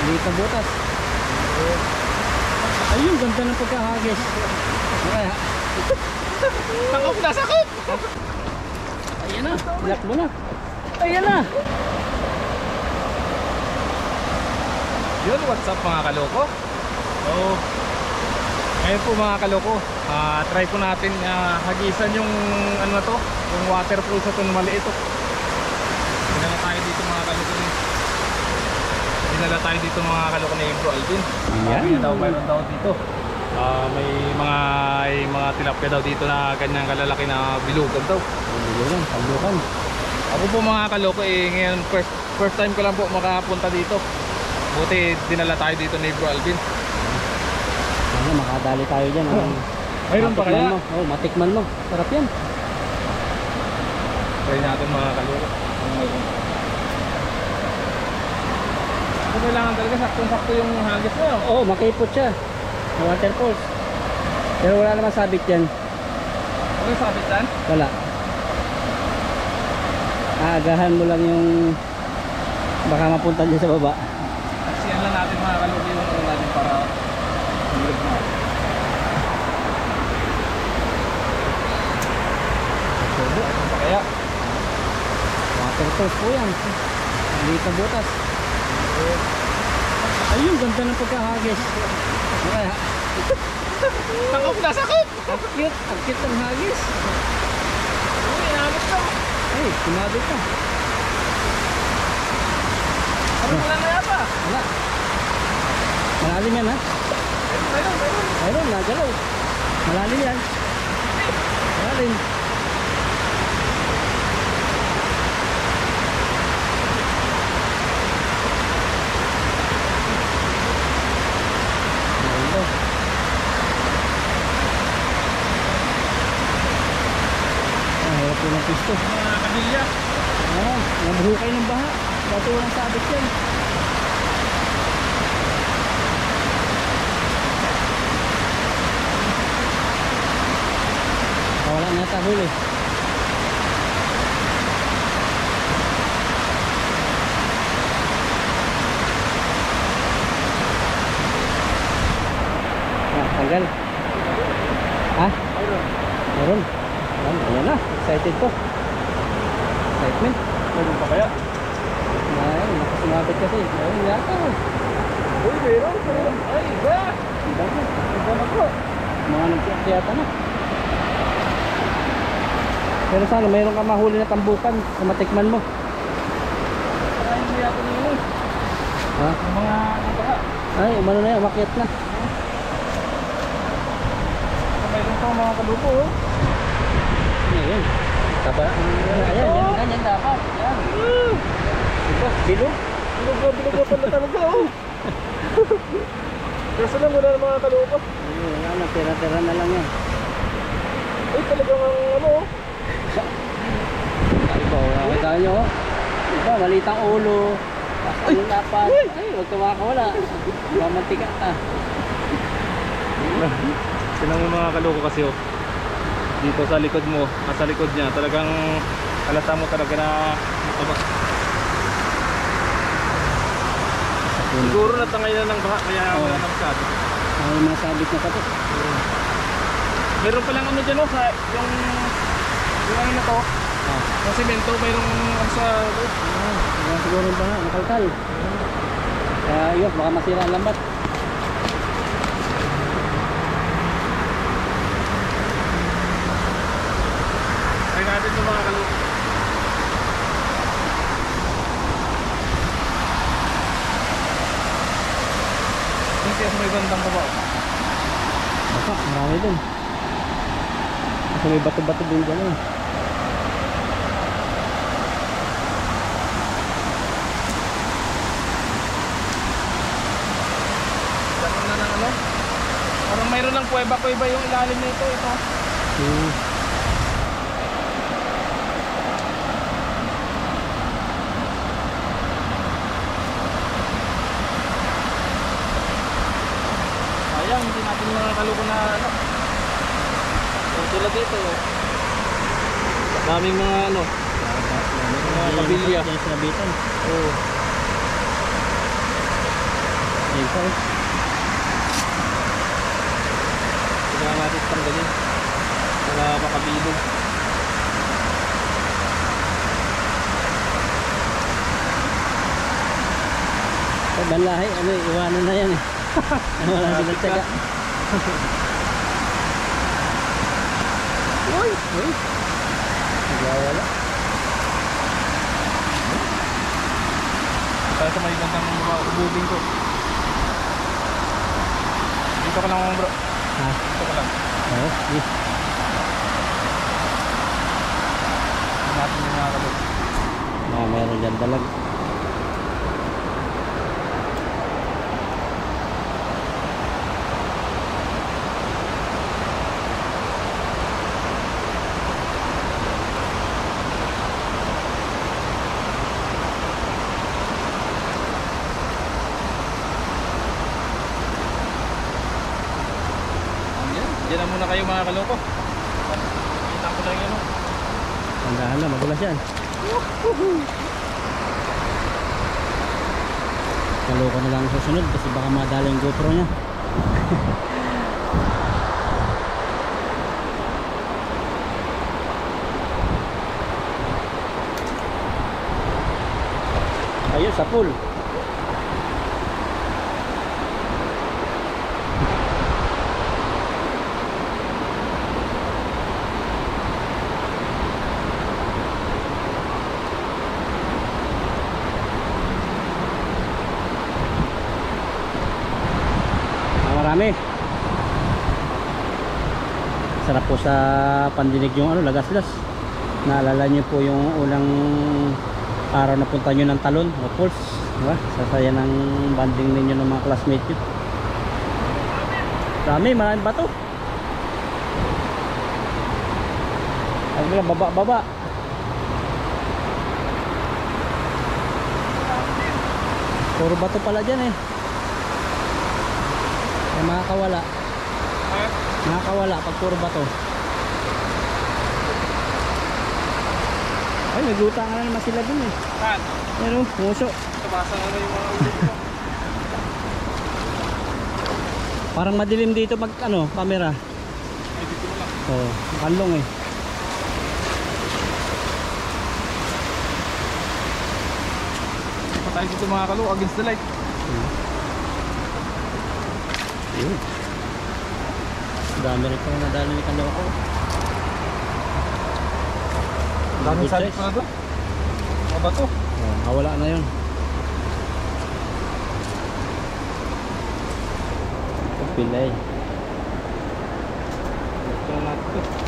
Dito butas. Ayun, ganda ng pagkahagis. Kaya. Sakop na, sakop! Ayan na, lock mo na. Ayan na. Yun, what's up mga kaloko? So, ngayon po mga kaloko, try po natin hagisan yung ano na to, yung waterproof sa ito na maliit. Dinala tayo dito mga kaloko ni Bro Alvin. Ayan. Mayroon daw dito. May mga tilapia daw dito na kanyang kalalaki na bilugan daw. Bilugan, paglukan. Ako po mga kaloko ngayon first time ko lang po makapunta dito. Buti dinala tayo dito ni Bro Alvin. Ano, makadali tayo dyan. Mayroon pa kaya? Oh, matikman mo. Sarap yan. Try natin mga kaloko. Kailangan talaga saktong-sakto yung hagis mo. Oo, makipot siya. Waterfalls. Pero wala naman sabit yan. Ano yung sabit yan? Wala. Aagahan mo lang yung baka mapunta dyan sa baba. Siyan lang natin mga kaloko yung ano natin para humilog na. Ano pa kaya? Waterfalls po yan. Dito butas. Ayun, ganda ng pagkahagis. Kaya. Sakop na, sakop! Ang cute ng hagis. Uy, inabot ka. Ay, sumabit ka. Ano wala na yata? Wala. Malalim yan ha? Mayroon, nagalaw. Malalim yan. Malalim. Hirap po ng pisto. Mga kabilya. Nabuhukay ng baha. Dati walang sabit yan. Wala na yata huli. Tanggal. Ha? Meron. Ayan na, excited po. Excitement. Meron pa kaya? Ay, nakasumabit kasi. Ayun yata. Uy, meron. Ay, iba. Iba na po. Mga nagkiyata na. Pero sana mayroon ka mahuli na tambukan na matikman mo. Ayun mo yata nyo yun. Ha? Yung mga baka. Ay, umano na yan, umakyat na. Meron pa mga kalupo. Ayan. Taba. Ayan, ganyan dapat. Ayan. Ito, bilog. Bilog na pala talaga. Kasi lang wala ng mga kalupo. Ayun, wala na, tira-tira na lang yan. Ay, talagang ano. Ay po, nakita nyo. Diba, malitang ulo. Ano dapat? Ay, huwag tumakawala. Mamantika ka. Silang yung mga kaloko kasi dito sa likod mo, sa likod niya talagang halata mo talaga na siguro natangay na ng baha kaya wala na masyado. Ay, masabit na pati. Meron palang ano dyan sa yung ano na to, yung semento mayroong sa Siguro ba nga, nakalkal. Kaya yun, baka masira ang lambat. try natin yung mga kaloko. Kasi may bandang baba. Baka, marami din. Kasi may bato-bato din dyan eh. Dapat na ng ano? Parang mayroon lang kuweba-kuweba yung ilalim nito. Ito. Sayang, hindi natin mga kaloko na ano. Tulad dito. Daming mga ano. Mga kabilya. Yan sa nabitan. Oo. pa eh. Kailangan natin tanggalin para makabilog. Pag banlahi, ano eh, iwanan na yan eh. Wala din ang tsaga. Uy! Nagwawala. Tayo sa may bandang mga ububing ko. Dito ka lang bro. Ha? Dito ka lang. Oo, yes. Natin yung mga kalog. Meron dyan dalag. Diyan na muna kayo mga kaloko. Kita ko lang yun. Tandaan na, magulas yan. Kaloko na lang susunod kasi baka madala yung GoPro niya. Ayun, sa pool. Marami. Sarap po sa pandinig yung ano, lagaslas. Naalala niyo po yung unang araw na punta nyo ng Talon o Pulse, diba? Sasaya ng banding ninyo ng mga classmates nyo. Maraming bato. Ay lang, baba. Puro bato pala dyan eh. Ay, makakawala pag puro bato. Ay, nagutang na naman sila dun eh. Saan? Pero, puso. Tumasa na yung mga ulit mo. Parang madilim dito pag ano, camera. Ay, dito mo lang. Oo, kanlong eh. Pa tayo dito mga kaloko against the light. Ayun. Dami rin pang nadali ni Kaloko. Daming Good sabit size. pa na doon. Mga bato. Oh, nawala na yun. Pilay. Ito na natin ito.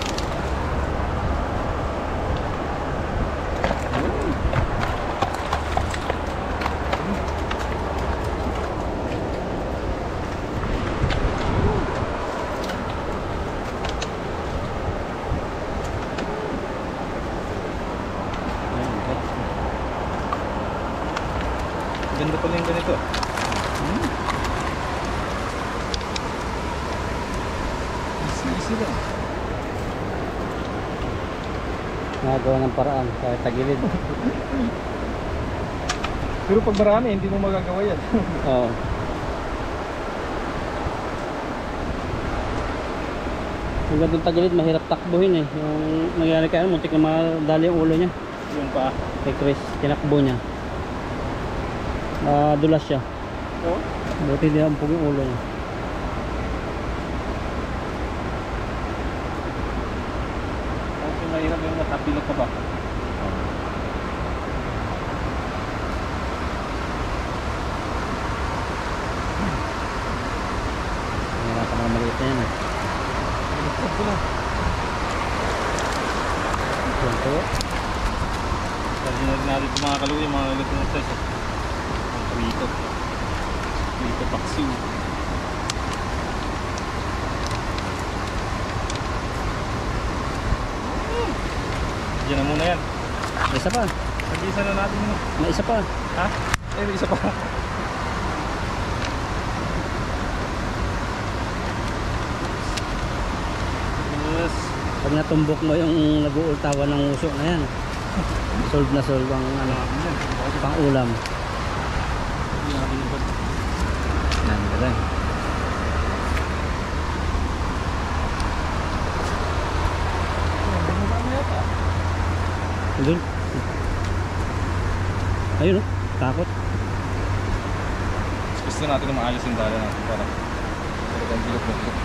Ganda pala yung ganito. Easy lang. Nagawa ng paraan kahit tagilid. Pero pag marami, hindi mo magagawa yan. Oo. Yung gandong tagilid, mahirap takbuhin eh. Yung nangyari kaya, muntik na madali yung ulo niya. Yung pa. Kay Chris, tinakbo niya. Dulas siya. Oo. Buti di hampog yung ulo niya. Okay, mahirap yung natapilok ka ba? Mahirapan na maliit na yan eh. Ito na. Ito. Sabi na rin natin mga kaluwi, mga nalito ng size. Ang prito. Prito paksiw. Diyan na muna yan. May isa pa. Pag-isa na natin yun. May isa pa. Ha? Eh, may isa pa. Yes. Pag natumbok mo yung nag-uultawan ng uso na yan, solve na solve ang ano, pang ulam. Hindi natin yung Yan. rin. Doon. Ayun oh, takot. Gusto natin na maayos yung dala natin para talagang bilog-bilog.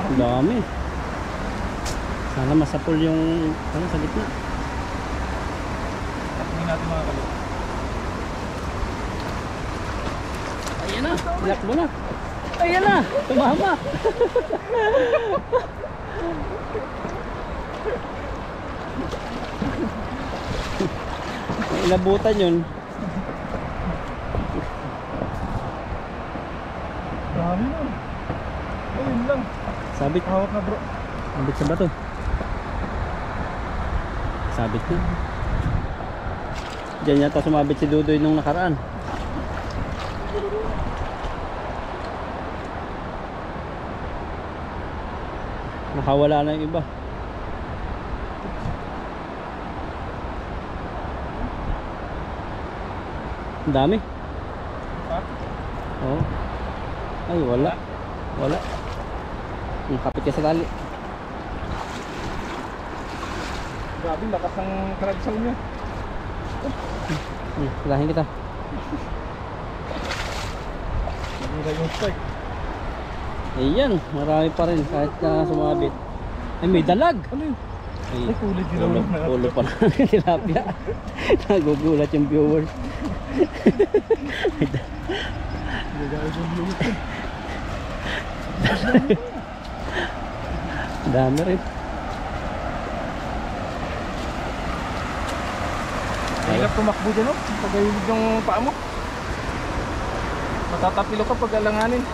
Ang dami. Sana masapol yung ano sa gitna. Hindi natin mga kaloko. Ayan na, ilak mo na. Ayan na, tumama. Inabutan yun. Dami na. Ayun lang. Sabit. Hawak na bro. Sabit sa bato. Sabit na. Diyan yata sumabit si Dudoy nung nakaraan. Nakawala na yung iba. Ang dami. Ha? Oo. Ay, wala. Wala. Nakapit ka sa tali. Grabe, lakas ng karagsaw niya. Pilahin kita. Nagula yung strike. Ayan, marami pa rin kahit na sumabit. Ay, may dalag. Ano yun? Ay, Ay, kulay dilaw lang na. ulo pa lang ng tilapia. Nagugulat yung viewers. Dami rin. Mahirap tumakbo dyan, no? Pagayulig yung paa mo. Matatapilo ka pag alanganin.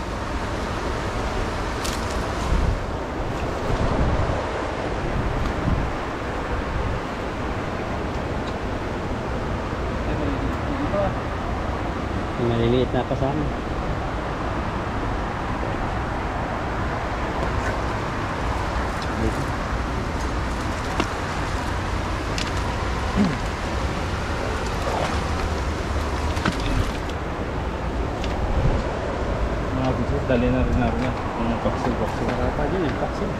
Yung maliliit na kasama. Mga bisis, dali na rin natin yan. Mga paksil-paksil. Marapa dyan yung paksin.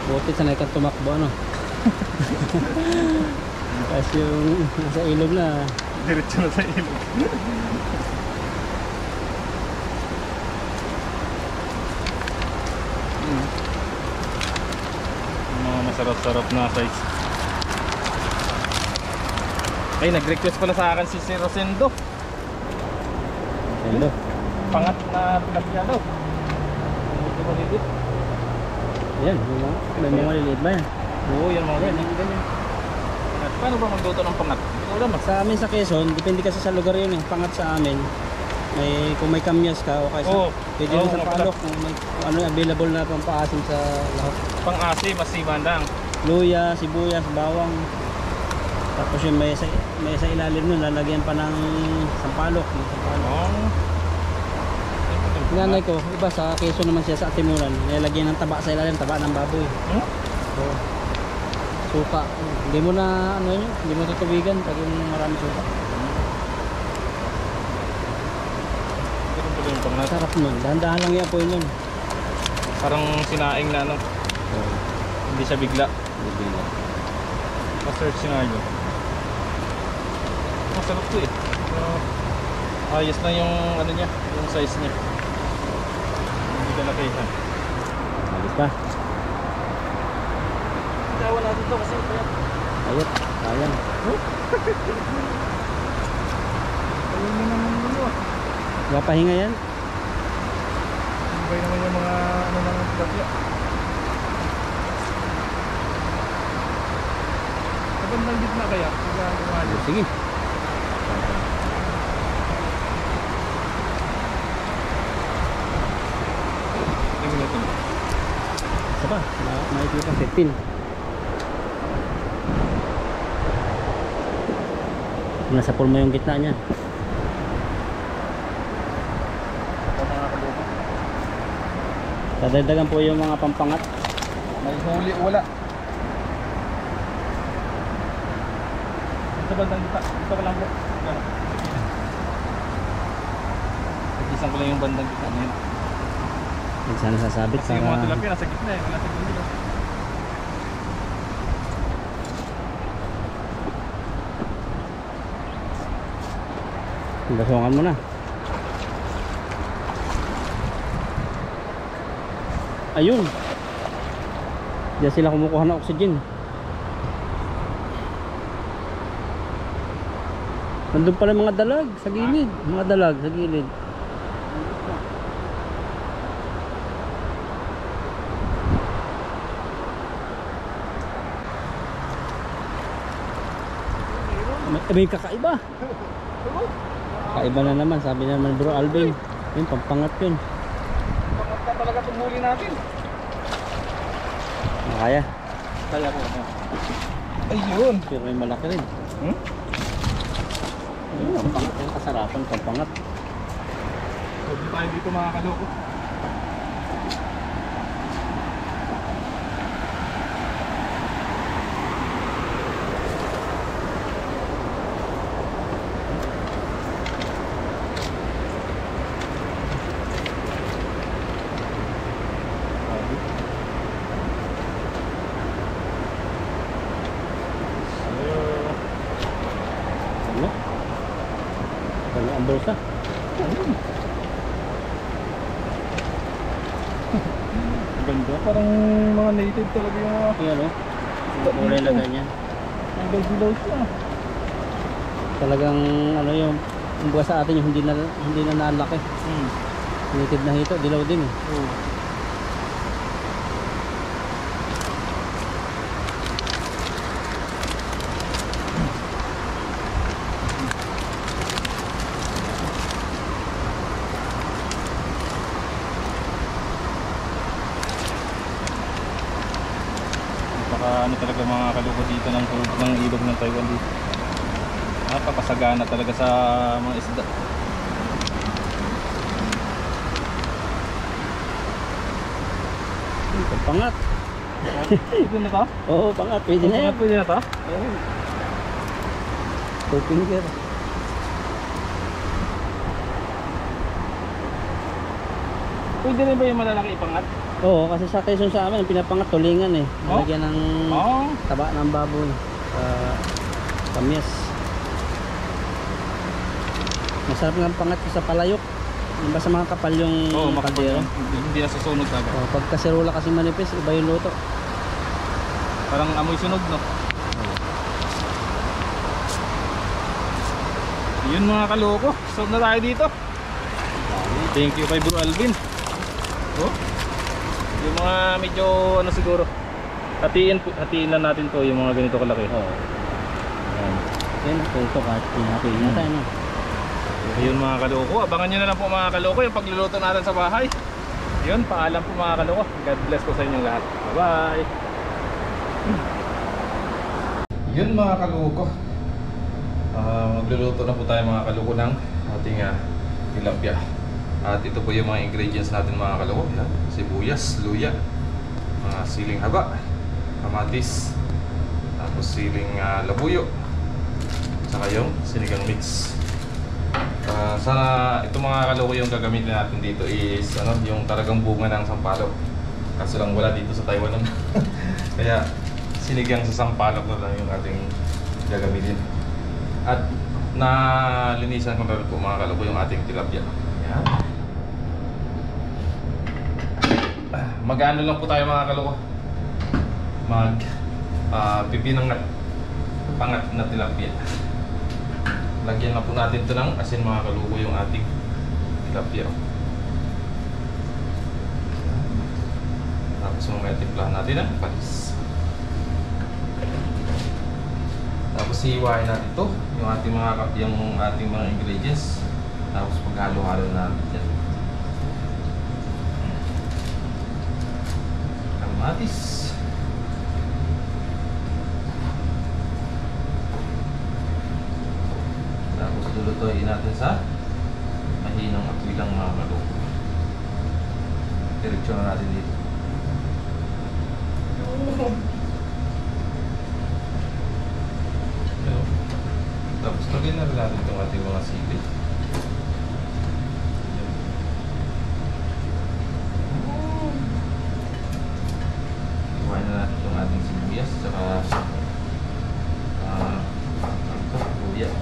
Buti sanay kang tumakbo ano. Kasi yung nasa ilog na. Diretso na sa ilog. Mga masarap-sarap na size. Ay, nag-request pala sa akin si Sir Rosendo. Hello. Pangat na tilapia daw. Ito ko dito. Ayan, may mga liliit ba yan? Oo, yan mga Ayan, ganyan. yung ganyan. Paano ba magluto ng pangat? Ito lang. Sa amin sa Quezon, depende kasi sa lugar yun eh. Pangat sa amin, kung may kamyas ka o kaya Oo. pwede Oo, rin sa mga palok kung may kung ano yung available na pampaasim sa lahat. Pang-asi, masiman lang. Luya, sibuyas, bawang. Tapos yung may sa ilalim nun, lalagyan pa ng sampalok. Yung sampalok. Oo. Nanay ko, iba sa Quezon naman siya sa Atimulan, nilalagyan ng taba sa ilalim, taba ng baboy. Hmm? So, suka. Hindi mo na ano yun, hindi mo tutubigan pag yung marami suka. Ganun pala yung pangat. Sarap nun, dahan-dahan lang yan po yun. Parang sinaing na ano. Hindi siya bigla. Bibigyan. Ma-search nga yun. Masarap to eh. Ayos na yung ano niya, yung size niya. Hindi ka nakihan. Alis pa. Tawa natin to kasi Ayot. Sayang. Ayun mo naman mo. Papahinga yan. Ibay naman yung mga ano ng tilapia. Sa bandang gitna kaya? Sige. Isa pa, maikli pa 15. Nasa pool mo yung gitna niya. Dadagdagan po yung mga pampangat. May huli o wala? Sa bandang gitna. Ito ka lang po. Isang ko lang yung bandang gitna na yun. Hindi sana sasabit Kasi yung mga para... tilapia nasa gitna eh. Wala sa gitna. Gasongan mo na. Ayun. Diyan sila kumukuha ng oxygen. Nandun pala mga dalag sa gilid. Mga dalag sa gilid. May kakaiba. Kakaiba na naman, sabi naman Bro Alvin. Yun, pampangat yun. Pangkat talaga itong huli natin. Kaya. Kaya po. Ayun. Pero may malaki rin. Hmm? Ayun, pampangat yung kasarapan, pampangat. Huwag tayo dito mga kaloko. Ano? Ano ang bulsa? Ganda. Parang mga native talaga yung mga Ayan o. Ang kulay lagay niya. ang dilaw siya. Talagang ano yung bukas sa atin yung hindi na nalaki. Native na hito, dilaw din eh. Oo. Ano talaga mga kaloko dito ng tubig ng ilog ng Taiwan dito. Napakasagana talaga sa mga isda. Pangat. Pwede na to? Oo, pangat. Pwede na yan. Pwede na to? Two finger. Pwede rin ba yung malalaki ipangat? Oo, kasi sa Quezon sa amin, ang pinapangat tulingan eh. Nalagyan ng taba ng baboy. Kamyas. Masarap nga ang pangat sa palayok. Iba sa mga kapal yung kaldero. Hindi na susunog agad. Pag kaserola kasi manipis, iba yung luto. Parang amoy sunog, no? Yun mga kaloko, stop na tayo dito. Thank you kay Bro Alvin. Oh, yung mga medyo ano siguro, hatiin lang natin to, yung mga ganito kalaki. Oo. Yan, ito kahit pinapin natin. No? Yun mga kaloko, abangan nyo na lang po mga kaloko yung pagluluto natin sa bahay. Yun, paalam po mga kaloko. God bless po sa inyong lahat. Bye bye. Yun mga kaloko, magluluto na po tayo mga kaloko ng ating tilapia. At ito po yung mga ingredients natin mga kaloko. Yan, sibuyas, luya, mga siling haba, kamatis, tapos siling labuyo, saka yung sinigang mix. Sana ito mga kaloko yung gagamitin natin dito is yung talagang bunga ng sampalok. Kaso lang wala dito sa Taiwan naman. Kaya sinigang sa sampalok na lang yung ating gagamitin. At nalinisan ko na rin po mga kaloko yung ating tilapia. Yan. Mag-ano lang po tayo mga kaloko. Pipinang pangat na tilapia. Lagyan na po natin ito ng asin mga kaluko yung ating tilapia. Tapos mamaya timplahan natin ang patis. Tapos hiwain natin ito, yung ating mga ingredients. Tapos paghalo-halo natin dyan. Kamatis. Tapos lulutuin natin sa mahinang apoy lang mga kaluko. Diretso na natin dito. Tapos lagyan na rin natin itong ating mga sili. Iwain na natin itong ating sibuyas saka luya.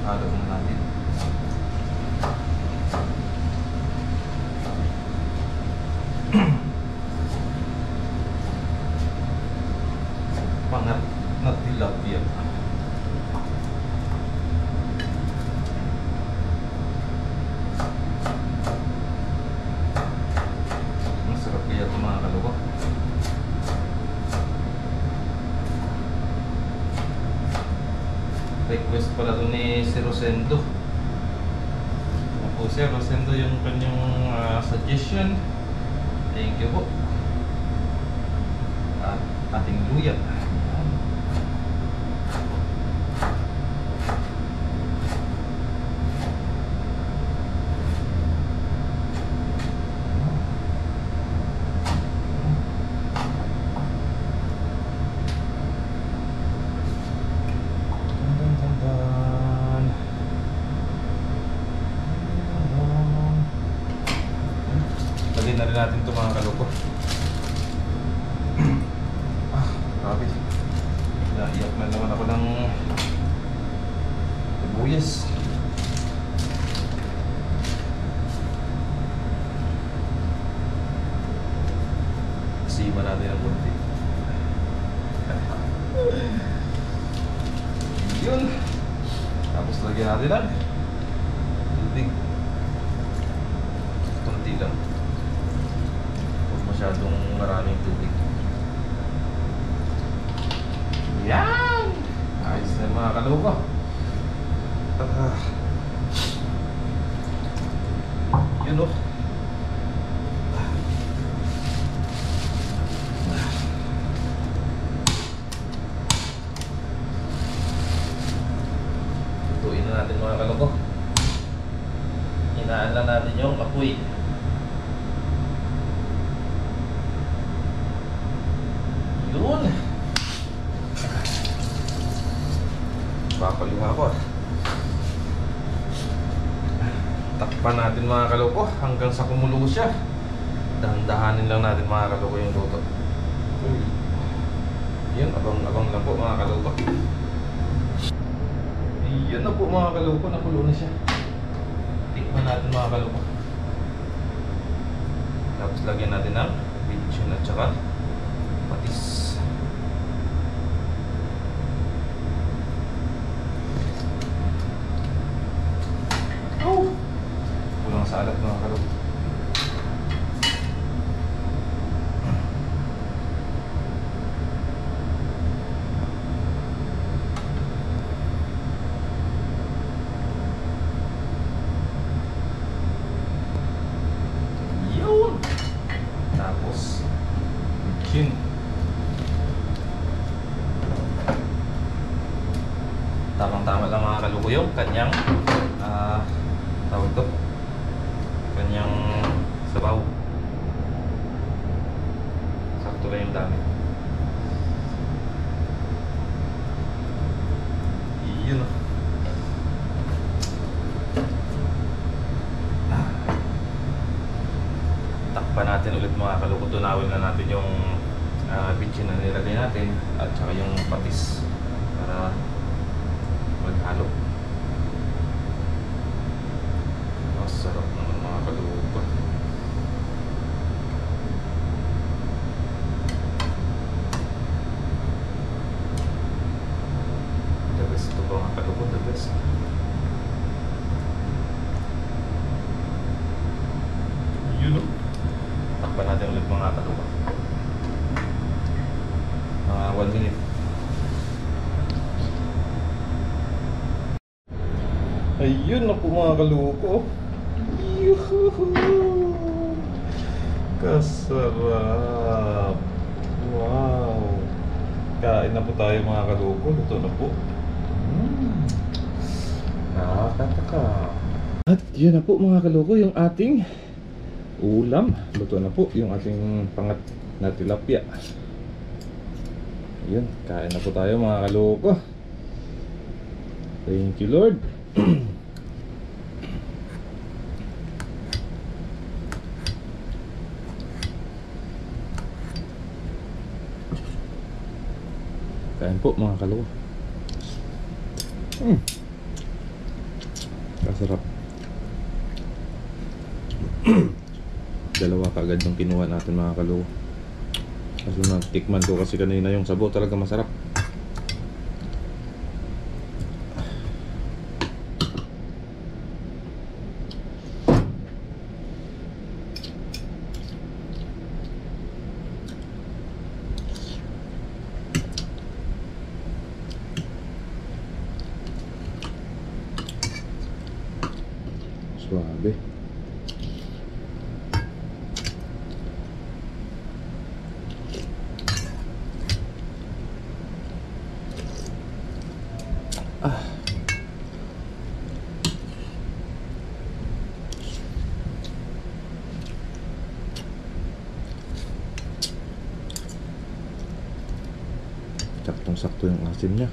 Halo na natin. Pangat na tilapia. Masarap kaya ito mga kaluko. Request pala ito ni si Rosendo. Si Rosendo yung kanyang suggestion. Thank you po. At ating luya. Lagyan na rin natin ito mga kaluko. Grabe. Naiyak na naman ako ng sibuyas. Siba natin ang bunti. Yun. Tapos lagyan natin ang tubig. Kunti lang. Masyadong maraming tubig. Yan! Ayos na mga kaluko. Yun o. Tutuin na natin mga kaluko. Hinaan lang natin yung apoy. Yun. Papaliwa ko. Takpan natin mga kaloko hanggang sa kumulo siya. Dahan-dahanin lang natin mga kaloko yung luto. Yun, abang-abang lang po mga kaloko. Yun na po mga kaloko, nakulo na siya. Tikman natin mga kaloko. Tapos lagyan natin ng bitchin at saka patis. Pulang sa alat mga kaloko. Yun. Tapos chin. Tamang-tama lang mga kaloko yung kanyang tawag ito, kanyang sabaw. Sakto lang yung dami. Yun o. Takpan natin ulit mga kaloko. Tunawin na natin yung bitchin na nilagay natin at saka yung patis para maghalo. Masarap. Yun na po mga kaloko. Yuhuhu! Kasarap! Wow! Kain na po tayo mga kaloko. Luto na po. Nakakataka. At yun na po mga kaloko, yung ating ulam. Luto na po yung ating pangat na tilapia. Yun, kain na po tayo mga kaloko. Thank you Lord. Kain po mga kaloko. Kasarap. Dalawa kaagad yung kinuha natin mga kaloko. Kaso natikman ko kasi kanina yung sabaw, talaga masarap. Suabe. Saktong-sakto yung asim niya.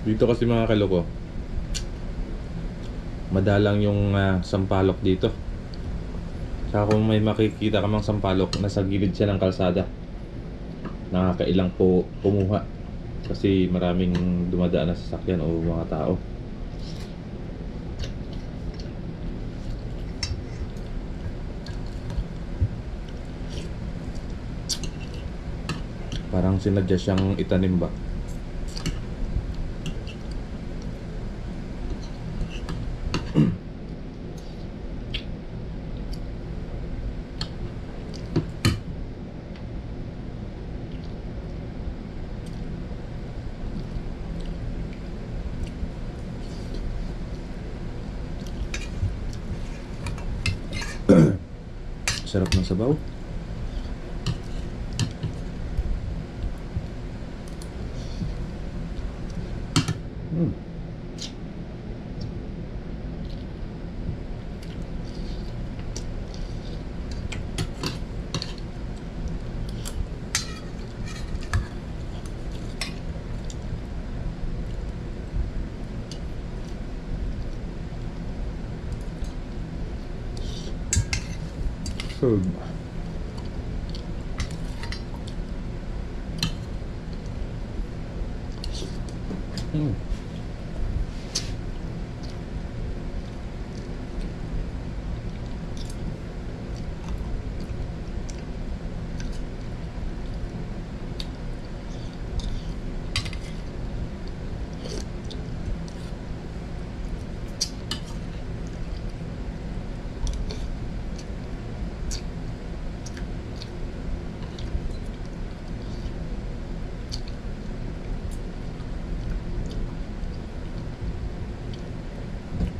Dito kasi mga kaloko, madalang yung sampalok dito. Saka kung may makikita ka mang sampalok, nasa gilid siya ng kalsada. Nakakailang po kumuha kasi maraming dumadaan na sasakyan o mga tao. Parang sinadya siyang itanim ba? Sarap ng sabaw.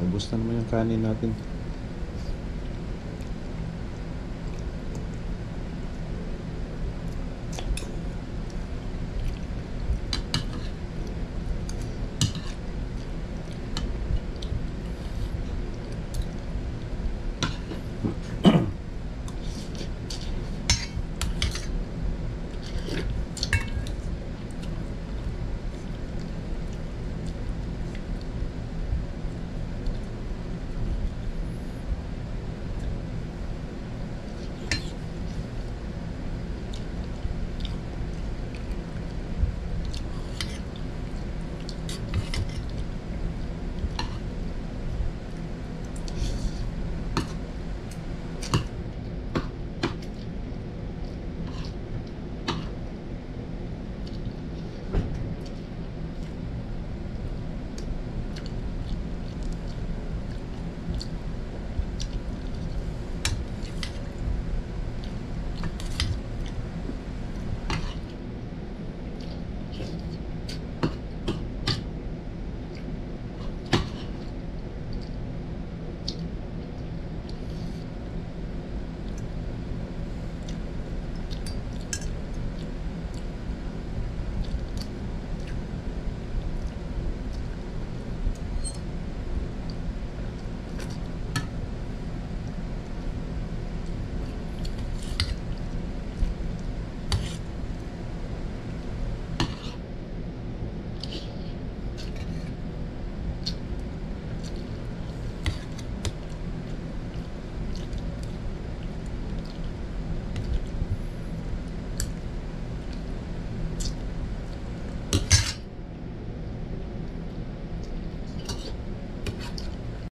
Ubus na naman yung kanin natin.